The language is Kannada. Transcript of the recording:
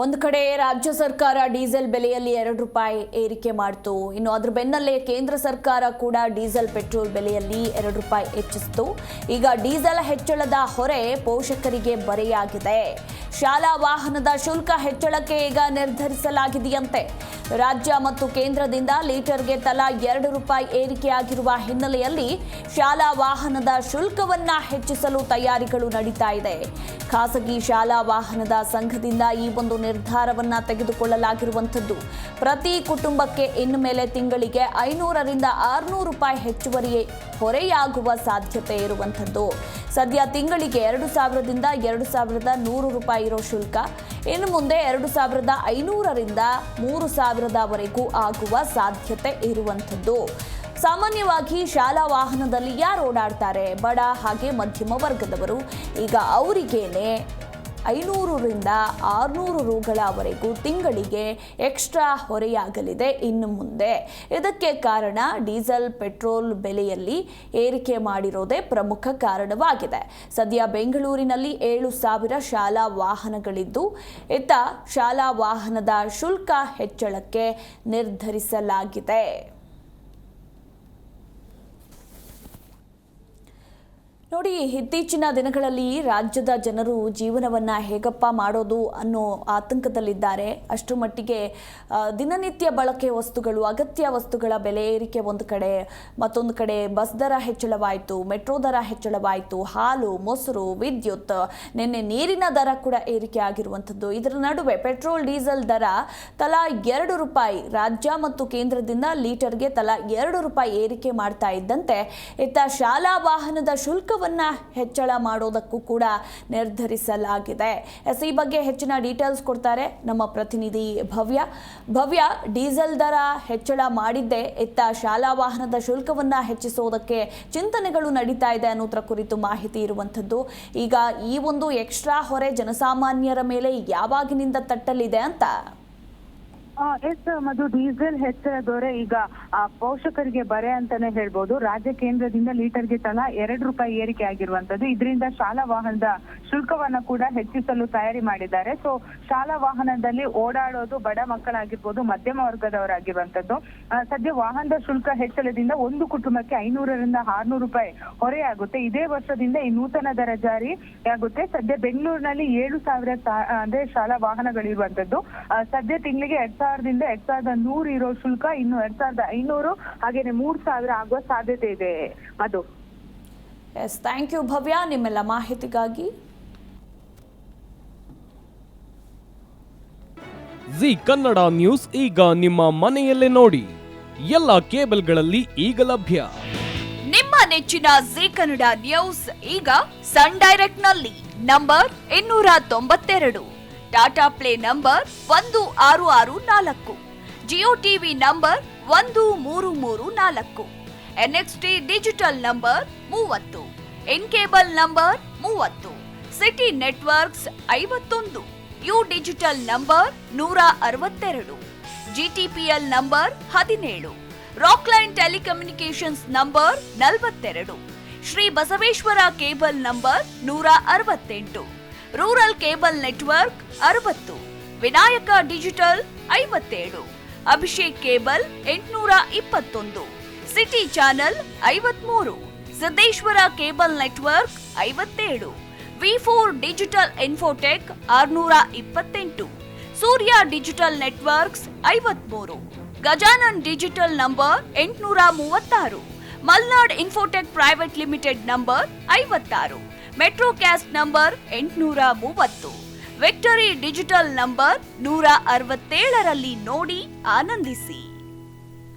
ಒಂದು ಕಡೆ ರಾಜ್ಯ ಸರ್ಕಾರ ಡೀಸೆಲ್ ಬೆಲೆಯಲ್ಲಿ ₹2 ಏರಿಕೆ ಮಾಡಿತು. ಇನ್ನು ಅದರ ಬೆನ್ನಲ್ಲೇ ಕೇಂದ್ರ ಸರ್ಕಾರ ಕೂಡ ಡೀಸೆಲ್ ಪೆಟ್ರೋಲ್ ಬೆಲೆಯಲ್ಲಿ ₹2 ಹೆಚ್ಚಿಸಿತು. ಈಗ ಡೀಸೆಲ್ ಹೆಚ್ಚಳದ ಹೊರೆ ಪೋಷಕರಿಗೆ ಬರೆಯಾಗಿದೆ. ಶಾಲಾ ವಾಹನದ ಶುಲ್ಕ ಹೆಚ್ಚಳಕ್ಕೆ ಈಗ ನಿರ್ಧರಿಸಲಾಗಿದೆಯಂತೆ. ರಾಜ್ಯ ಮತ್ತು ಕೇಂದ್ರದಿಂದ ಲೀಟರ್ಗೆ ತಲಾ ₹2 ಏರಿಕೆಯಾಗಿರುವ ಹಿನ್ನೆಲೆಯಲ್ಲಿ ಶಾಲಾ ವಾಹನದ ಶುಲ್ಕವನ್ನ ಹೆಚ್ಚಿಸಲು ತಯಾರಿಗಳು ನಡೀತಾ ಇದೆ. ಖಾಸಗಿ ಶಾಲಾ ವಾಹನದ ಸಂಘದಿಂದ ಈ ಒಂದು ನಿರ್ಧಾರವನ್ನ ತೆಗೆದುಕೊಳ್ಳಲಾಗಿರುವಂಥದ್ದು. ಪ್ರತಿ ಕುಟುಂಬಕ್ಕೆ ಇನ್ನು ಮೇಲೆ ತಿಂಗಳಿಗೆ ₹500ರಿಂದ ₹600 ಹೆಚ್ಚುವರಿ ಹೊರೆಯಾಗುವ ಸಾಧ್ಯತೆ ಇರುವಂಥದ್ದು. ಸದ್ಯ ತಿಂಗಳಿಗೆ ₹2,000ದಿಂದ ₹2,100 ಇರೋ ಶುಲ್ಕ ಇನ್ನು ಮುಂದೆ ₹2,500ರಿಂದ ₹3,000ವರೆಗೂ ಆಗುವ ಸಾಧ್ಯತೆ ಇರುವಂಥದ್ದು. ಸಾಮಾನ್ಯವಾಗಿ ಶಾಲಾ ವಾಹನದಲ್ಲಿ ಯಾರು ಓಡಾಡ್ತಾರೆ? ಬಡ ಹಾಗೆ ಮಧ್ಯಮ ವರ್ಗದವರು. ಈಗ ಅವರಿಗೇನೆ ₹500ರಿಂದ ₹600ವರೆಗೂ ತಿಂಗಳಿಗೆ ಎಕ್ಸ್ಟ್ರಾ ಹೊರೆಯಾಗಲಿದೆ ಇನ್ನು ಮುಂದೆ. ಇದಕ್ಕೆ ಕಾರಣ ಡೀಸೆಲ್ ಪೆಟ್ರೋಲ್ ಬೆಲೆಯಲ್ಲಿ ಏರಿಕೆ ಮಾಡಿರೋದೇ ಪ್ರಮುಖ ಕಾರಣವಾಗಿದೆ. ಸದ್ಯ ಬೆಂಗಳೂರಿನಲ್ಲಿ 7,000 ಶಾಲಾ ವಾಹನಗಳಿದ್ದು, ಇತ್ತ ಶಾಲಾ ವಾಹನದ ಶುಲ್ಕ ಹೆಚ್ಚಳಕ್ಕೆ ನಿರ್ಧರಿಸಲಾಗಿದೆ. ನೋಡಿ, ಇತ್ತೀಚಿನ ದಿನಗಳಲ್ಲಿ ರಾಜ್ಯದ ಜನರು ಜೀವನವನ್ನ ಹೇಗಪ್ಪ ಮಾಡೋದು ಅನ್ನೋ ಆತಂಕದಲ್ಲಿದ್ದಾರೆ. ಅಷ್ಟರ ಮಟ್ಟಿಗೆ ದಿನನಿತ್ಯ ಬಳಕೆ ವಸ್ತುಗಳು, ಅಗತ್ಯ ವಸ್ತುಗಳ ಬೆಲೆ ಏರಿಕೆ ಒಂದು ಕಡೆ, ಮತ್ತೊಂದು ಕಡೆ ಬಸ್ ದರ ಹೆಚ್ಚಳವಾಯಿತು, ಮೆಟ್ರೋ ದರ ಹೆಚ್ಚಳವಾಯಿತು, ಹಾಲು, ಮೊಸರು, ವಿದ್ಯುತ್, ನಿನ್ನೆ ನೀರಿನ ದರ ಕೂಡ ಏರಿಕೆ ಆಗಿರುವಂಥದ್ದು. ಇದರ ನಡುವೆ ಪೆಟ್ರೋಲ್ ಡೀಸೆಲ್ ದರ ತಲಾ ₹2 ರಾಜ್ಯ ಮತ್ತು ಕೇಂದ್ರದಿಂದ ಲೀಟರ್ಗೆ ತಲಾ ₹2 ಏರಿಕೆ ಮಾಡ್ತಾ ಇದ್ದಂತೆ ಇತ್ತ ಶಾಲಾ ವಾಹನದ ಶುಲ್ಕ ಹೆಚ್ಚಳ ಮಾಡೋದಕ್ಕೂ ಕೂಡ ನಿರ್ಧರಿಸಲಾಗಿದೆ. ಈ ಬಗ್ಗೆ ಹೆಚ್ಚಿನ ಡೀಟೇಲ್ಸ್ ಕೊಡ್ತಾರೆ ನಮ್ಮ ಪ್ರತಿನಿಧಿ ಭವ್ಯ. ಡೀಸೆಲ್ ದರ ಹೆಚ್ಚಳ ಮಾಡಿದ್ದೆ ಇತ್ತ ಶಾಲಾ ವಾಹನದ ಶುಲ್ಕವನ್ನ ಹೆಚ್ಚಿಸೋದಕ್ಕೆ ಚಿಂತನೆಗಳು ನಡೀತಾ ಇದೆ ಅನ್ನೋದ್ರ ಕುರಿತು ಮಾಹಿತಿ ಇರುವಂಥದ್ದು. ಈಗ ಈ ಒಂದು ಎಕ್ಸ್ಟ್ರಾ ಹೊರೆ ಜನಸಾಮಾನ್ಯರ ಮೇಲೆ ಯಾವಾಗಿನಿಂದ ತಟ್ಟಲಿದೆ ಅಂತ? ಎಸ್ ಮಧು, ಡೀಸೆಲ್ ಹೆಚ್ಚಳದೊರೆ ಈಗ ಪೋಷಕರಿಗೆ ಬರೆ ಅಂತಾನೆ ಹೇಳ್ಬೋದು. ರಾಜ್ಯ ಕೇಂದ್ರದಿಂದ ಲೀಟರ್ಗೆ ತಲಾ ₹2 ಏರಿಕೆ ಆಗಿರುವಂತದ್ದು. ಇದರಿಂದ ಶಾಲಾ ವಾಹನದ ಶುಲ್ಕವನ್ನ ಕೂಡ ಹೆಚ್ಚಿಸಲು ತಯಾರಿ ಮಾಡಿದ್ದಾರೆ. ಸೊ ಶಾಲಾ ವಾಹನದಲ್ಲಿ ಓಡಾಡೋದು ಬಡ ಮಕ್ಕಳಾಗಿರ್ಬೋದು, ಮಧ್ಯಮ ವರ್ಗದವರಾಗಿರುವಂತದ್ದು. ಸದ್ಯ ವಾಹನದ ಶುಲ್ಕ ಹೆಚ್ಚಳದಿಂದ ಒಂದು ಕುಟುಂಬಕ್ಕೆ ₹500ರಿಂದ ₹600 ಹೊರೆಯಾಗುತ್ತೆ. ಇದೇ ವರ್ಷದಿಂದ ಈ ನೂತನ ದರ ಜಾರಿ ಆಗುತ್ತೆ. ಸದ್ಯ ಬೆಂಗಳೂರಿನಲ್ಲಿ 7,000 ಅಂದ್ರೆ ಶಾಲಾ ವಾಹನಗಳಿರುವಂತದ್ದು. ಸದ್ಯ ತಿಂಗಳಿಗೆ 2,000ದಿಂದ 2,100 ಇರೋ ಶುಲ್ಕ ಇನ್ನು 2,500 ಹಾಗೇನೆ 3,000 ಆಗುವ ಸಾಧ್ಯತೆ ಇದೆ. ಅದು ಎಸ್, ಥ್ಯಾಂಕ್ ಯು ಭವ್ಯ ನಿಮ್ಮೆಲ್ಲ ಮಾಹಿತಿಗಾಗಿ. ಜಿ ಕನ್ನಡ ನ್ಯೂಸ್ ಈಗ ನಿಮ್ಮ ಮನೆಯಲ್ಲೇ ನೋಡಿ. ಎಲ್ಲ ಕೇಬಲ್ಗಳಲ್ಲಿ ಈಗ ಲಭ್ಯ. ನಿಮ್ಮ ನೆಚ್ಚಿನ ಜಿ ಕನ್ನಡ ನ್ಯೂಸ್ ಈಗ ಸನ್ ಡೈರೆಕ್ಟ್ ನಲ್ಲಿ number 292, Tata play number 1664, Jio TV number 1334, NXT digital number 30, in cable number 30, city networks 51, U digital number 162, GTPL number 17, Rockline telecommunications number 42, Shri Basaveshwara cable number 168, rural cable network 60, Vinayaka digital 57, Abhishek cable 821, city channel 53, Siddeshwara cable network 57, V4 digital Infotech 628, Surya digital networks 53, Gajanan digital number 836, Malnad Infotech Private Limited number 56, Metro Cast number 830, Victory Digital number 167ರಲ್ಲಿ ನೋಡಿ ಆನಂದಿಸಿ.